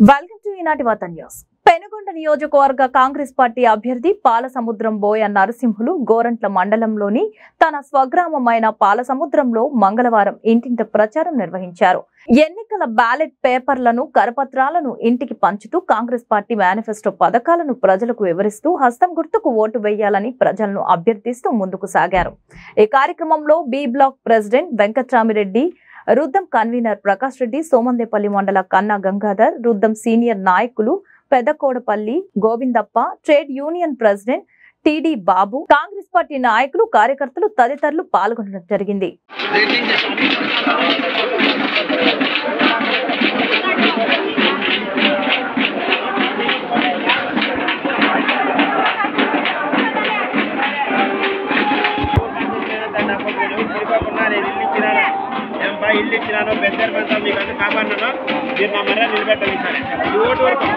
Welcome to ఈనాటి వార్తా news. Penugonda నియోజకవర్గ కాంగ్రెస్ పార్టీ అభ్యర్థి పాలసముద్రం బోయ నరసింహులు గోరంట్ల మండలంలోని తన స్వగ్రామమైన పాలసముద్రంలో మంగళవారం ఇంటింటి ప్రచారం నిర్వహించారు. ఎన్నికల బ్యాలెట్ పేపర్లను, కరపత్రాలను ఇంటికి పంచుతూ కాంగ్రెస్ పార్టీ మేనిఫెస్టో పథకాలను ప్రజలకు వివరిస్తూ హస్తం గుర్తుకు ఓటు వేయాలని ప్రజలను అభ్యర్థిస్తూ ముందుకు సాగారు. ఈ కార్యక్రమంలో B block president Venkatramireddy, రుద్దం convener Prakash Reddy, Somandepalli మండల కన్నా గంగాధర్, రుద్దం సీనియర్ నాయకులు పెదకోడపల్లి గోవిందప్ప, ట్రేడ్ యూనియన్ ప్రెసిడెంట్ టిడి బాబు, కాంగ్రెస్ పార్టీ నాయకులు, కార్యకర్తలు తదితరులు పాల్గొనడం జరిగింది. ఇల్లు ఇచ్చినాను బెద్దర్ పంతా మీకు అంతా కాపాడినాను. మీరు నా మర్ర నిలబెట్టాలి సరే ఈ ఓటు వరకు